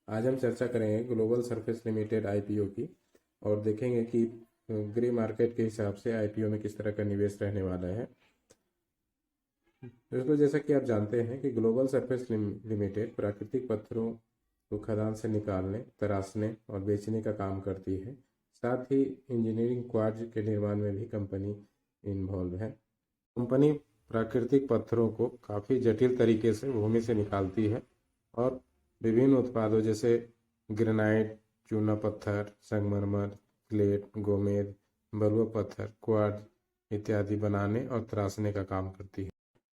आज हम चर्चा करेंगे ग्लोबल सरफेस लिमिटेड आईपीओ की और देखेंगे कि ग्रे मार्केट के हिसाब से आईपीओ में किस तरह का निवेश रहने वाला है। दोस्तों, जैसा कि आप जानते हैं कि ग्लोबल सरफेस लिमिटेड प्राकृतिक पत्थरों को खदान से निकालने, तराशने और बेचने का काम करती है। साथ ही इंजीनियरिंग क्वार्ट्ज के निर्माण में भी कंपनी इन्वॉल्व है। कंपनी प्राकृतिक पत्थरों को काफ़ी जटिल तरीके से भूमि से निकालती है और विभिन्न उत्पादों जैसे ग्रेनाइट, चूना पत्थर, संगमरमर, स्लेट, गोमेद, बलुआ पत्थर, क्वार्ट्ज इत्यादि बनाने और तराशने का काम करती है।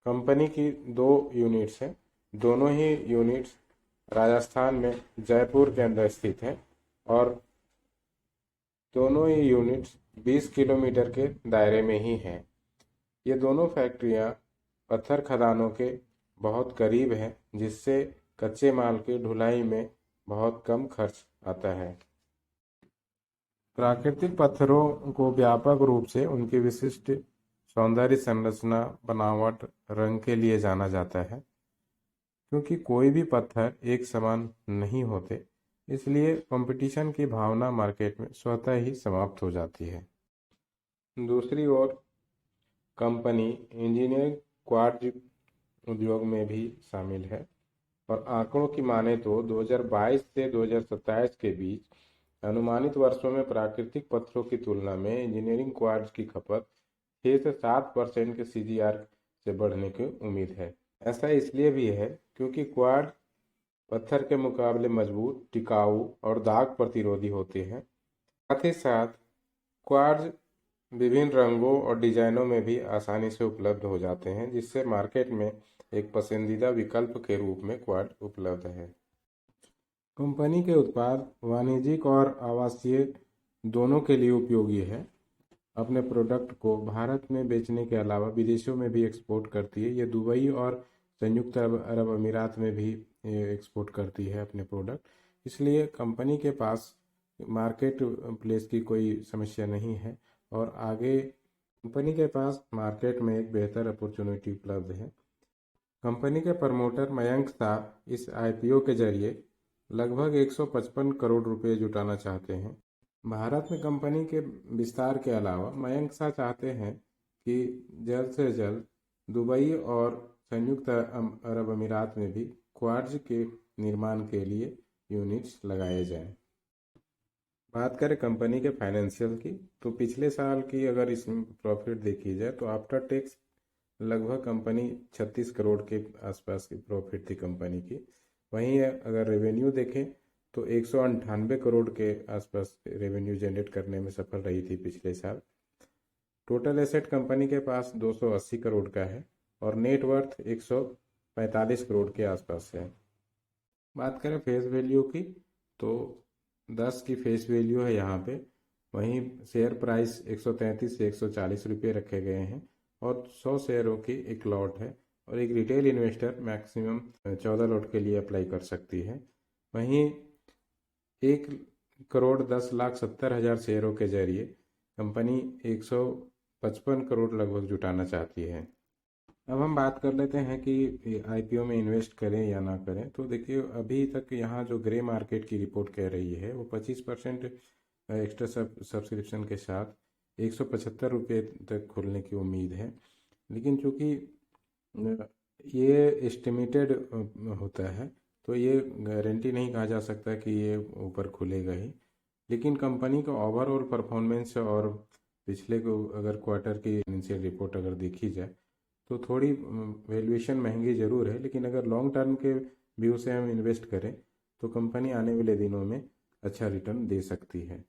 कंपनी की 2 यूनिट्स हैं। दोनों ही यूनिट्स राजस्थान में जयपुर के अंदर स्थित हैं और दोनों ही यूनिट्स 20 किलोमीटर के दायरे में ही हैं। ये दोनों फैक्ट्रियां पत्थर खदानों के बहुत करीब हैं, जिससे कच्चे माल की ढुलाई में बहुत कम खर्च आता है। प्राकृतिक पत्थरों को व्यापक रूप से उनकी विशिष्ट सौंदर्य संरचना, बनावट, रंग के लिए जाना जाता है। क्योंकि कोई भी पत्थर एक समान नहीं होते, इसलिए कंपटीशन की भावना मार्केट में स्वतः ही समाप्त हो जाती है। दूसरी ओर कंपनी इंजीनियरिंग क्वार्ट्ज उद्योग में भी शामिल है और आंकड़ों की माने तो 2022 से 2027 के बीच अनुमानित वर्षों में प्राकृतिक पत्थरों की तुलना में इंजीनियरिंग क्वार्ट्ज की खपत 6 से 7% के सीजीआर से बढ़ने की उम्मीद है। ऐसा इसलिए भी है क्योंकि क्वार्ट्ज पत्थर के मुकाबले मजबूत, टिकाऊ और दाग प्रतिरोधी होते हैं। साथ ही साथ क्वार्ट्ज विभिन्न रंगों और डिजाइनों में भी आसानी से उपलब्ध हो जाते हैं, जिससे मार्केट में एक पसंदीदा विकल्प के रूप में क्वार्ट्ज उपलब्ध है। कंपनी के उत्पाद वाणिज्यिक और आवासीय दोनों के लिए उपयोगी है। अपने प्रोडक्ट को भारत में बेचने के अलावा विदेशों में भी एक्सपोर्ट करती है। ये दुबई और संयुक्त अरब अमीरात में भी एक्सपोर्ट करती है अपने प्रोडक्ट। इसलिए कंपनी के पास मार्केट प्लेस की कोई समस्या नहीं है और आगे कंपनी के पास मार्केट में एक बेहतर अपॉर्चुनिटी उपलब्ध है। कंपनी के प्रमोटर मयंक शाह इस आईपीओ के जरिए लगभग 155 करोड़ रुपए जुटाना चाहते हैं। भारत में कंपनी के विस्तार के अलावा मयंक शाह चाहते हैं कि जल्द से जल्द दुबई और संयुक्त अरब अमीरात में भी क्वार्ट्ज के निर्माण के लिए यूनिट्स लगाए जाएं। बात करें कंपनी के फाइनेंशियल की, तो पिछले साल की अगर इसमें प्रॉफिट देखी जाए तो आफ्टर टैक्स लगभग कंपनी 36 करोड़ के आसपास की प्रॉफिट थी कंपनी की। वहीं अगर रेवेन्यू देखें तो 198 करोड़ के आसपास रेवेन्यू जनरेट करने में सफल रही थी पिछले साल। टोटल एसेट कंपनी के पास 280 करोड़ का है और नेटवर्थ 145 करोड़ के आसपास है। बात करें फेस वैल्यू की, तो 10 की फेस वैल्यू है यहाँ पे। वहीं शेयर प्राइस 133 से 140 रुपये रखे गए हैं और 100 शेयरों की एक लॉट है और एक रिटेल इन्वेस्टर मैक्सिमम 14 लॉट के लिए अप्लाई कर सकती है। वहीं 1,10,70,000 शेयरों के जरिए कंपनी 155 करोड़ लगभग जुटाना चाहती है। अब हम बात कर लेते हैं कि आईपीओ में इन्वेस्ट करें या ना करें। तो देखिए, अभी तक यहाँ जो ग्रे मार्केट की रिपोर्ट कह रही है वो 25% एक्स्ट्रा सब्सक्रिप्शन के साथ 175 रुपये तक खुलने की उम्मीद है। लेकिन चूँकि ये एस्टिमेटेड होता है तो ये गारंटी नहीं कहा जा सकता कि ये ऊपर खुलेगा ही। लेकिन कंपनी का ओवरऑल परफॉर्मेंस और पिछले को अगर क्वार्टर की फाइनेंशियल रिपोर्ट अगर देखी जाए तो थोड़ी वैल्यूएशन महंगी ज़रूर है, लेकिन अगर लॉन्ग टर्म के व्यू से हम इन्वेस्ट करें तो कंपनी आने वाले दिनों में अच्छा रिटर्न दे सकती है।